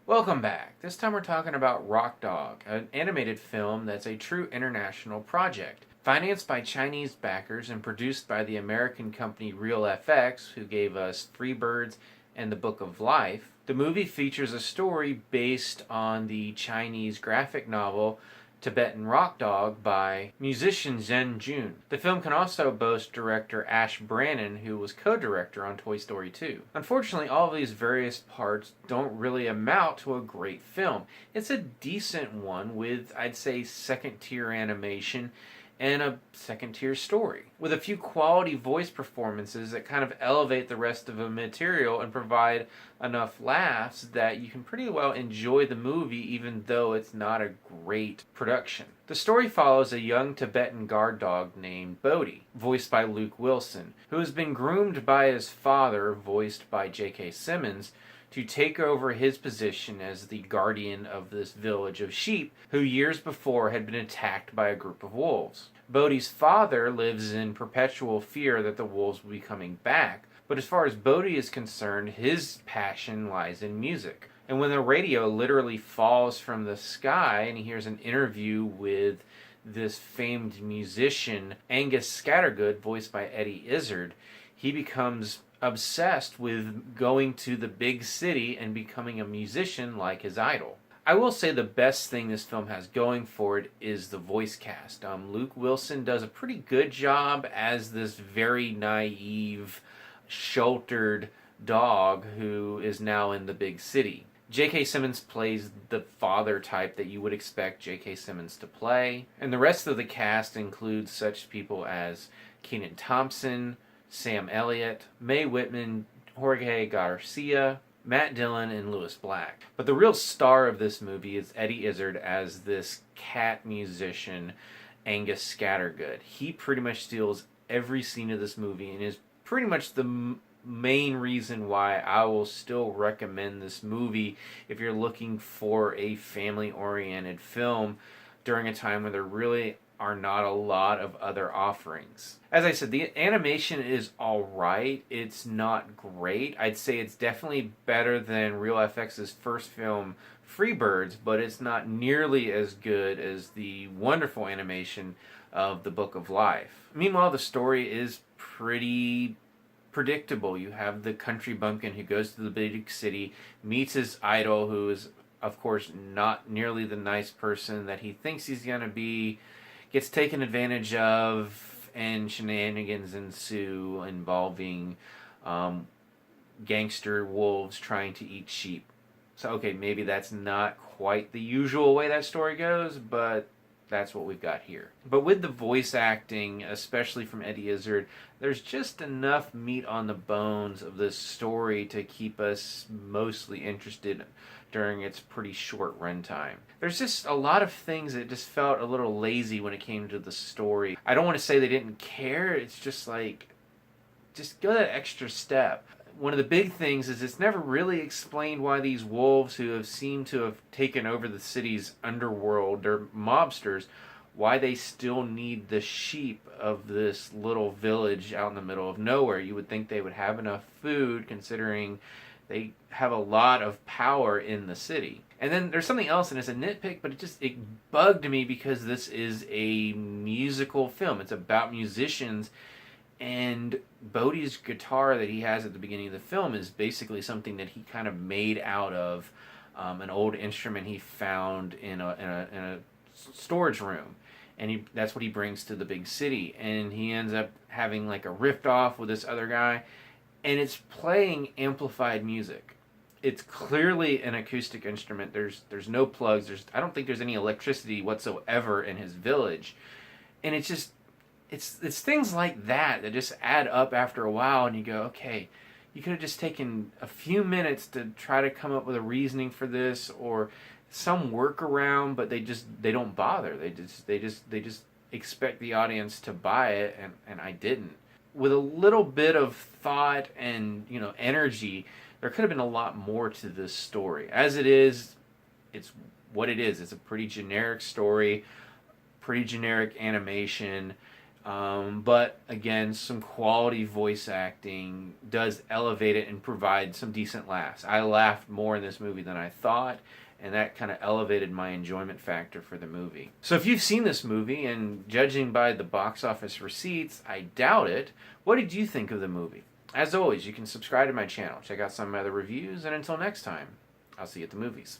Welcome back. This time we're talking about Rock Dog, an animated film that's a true international project. Financed by Chinese backers and produced by the American company Real FX, who gave us Freebirds and The Book of Life, the movie features a story based on the Chinese graphic novel Tibetan Rock Dog by musician Zhen Jun. The film can also boast director Ash Brannon, who was co-director on Toy Story 2. Unfortunately, all of these various parts don't really amount to a great film. It's a decent one with, I'd say, second-tier animation and a second-tier story, with a few quality voice performances that kind of elevate the rest of the material and provide enough laughs that you can pretty well enjoy the movie even though it's not a great production. The story follows a young Tibetan guard dog named Bodhi, voiced by Luke Wilson, who has been groomed by his father, voiced by J.K. Simmons, to take over his position as the guardian of this village of sheep who years before had been attacked by a group of wolves. Bodhi's father lives in perpetual fear that the wolves will be coming back, but as far as Bodhi is concerned, his passion lies in music. And when the radio literally falls from the sky and he hears an interview with this famed musician, Angus Scattergood, voiced by Eddie Izzard, he becomes obsessed with going to the big city and becoming a musician like his idol. I will say the best thing this film has going for it is the voice cast. Luke Wilson does a pretty good job as this very naive, sheltered dog who is now in the big city. J.K. Simmons plays the father type that you would expect J.K. Simmons to play, and the rest of the cast includes such people as Kenan Thompson, Sam Elliot, Mae Whitman, Jorge Garcia, Matt Dillon, and Lewis Black. But the real star of this movie is Eddie Izzard as this cat musician, Angus Scattergood. He pretty much steals every scene of this movie and is pretty much the main reason why I will still recommend this movie if you're looking for a family-oriented film during a time when there really are not a lot of other offerings. As I said, the animation is alright. It's not great. I'd say it's definitely better than Real FX's first film, Freebirds, but it's not nearly as good as the wonderful animation of The Book of Life. Meanwhile, the story is pretty predictable. You have the country bumpkin who goes to the big city, meets his idol, who is, of course, not nearly the nice person that he thinks he's going to be, gets taken advantage of, and shenanigans ensue involving gangster wolves trying to eat sheep. So, okay, maybe that's not quite the usual way that story goes, but that's what we've got here. But with the voice acting, especially from Eddie Izzard, there's just enough meat on the bones of this story to keep us mostly interested during its pretty short runtime. There's just a lot of things that just felt a little lazy when it came to the story. I don't want to say they didn't care, it's just like, just go that extra step. One of the big things is it's never really explained why these wolves who have seemed to have taken over the city's underworld, they're mobsters, why they still need the sheep of this little village out in the middle of nowhere. You would think they would have enough food considering they have a lot of power in the city. And then there's something else, and it's a nitpick, but it bugged me because this is a musical film. It's about musicians, and Bodhi's guitar that he has at the beginning of the film is basically something that he kind of made out of an old instrument he found in a storage room. And that's what he brings to the big city. And he ends up having like a rift off with this other guy, and it's playing amplified music. It's clearly an acoustic instrument. There's no plugs. I don't think there's any electricity whatsoever in his village. And it's just, it's things like that that just add up after a while, and you go, okay, you could have just taken a few minutes to try to come up with a reasoning for this or some workaround, but they don't bother. They just expect the audience to buy it, and I didn't. With a little bit of thought and energy, there could have been a lot more to this story. As it is, it's what it is. It's a pretty generic story, pretty generic animation. But again, some quality voice acting does elevate it and provide some decent laughs. I laughed more in this movie than I thought, and that kind of elevated my enjoyment factor for the movie. So if you've seen this movie, and judging by the box office receipts, I doubt it, what did you think of the movie? As always, you can subscribe to my channel, check out some of my other reviews, and until next time, I'll see you at the movies.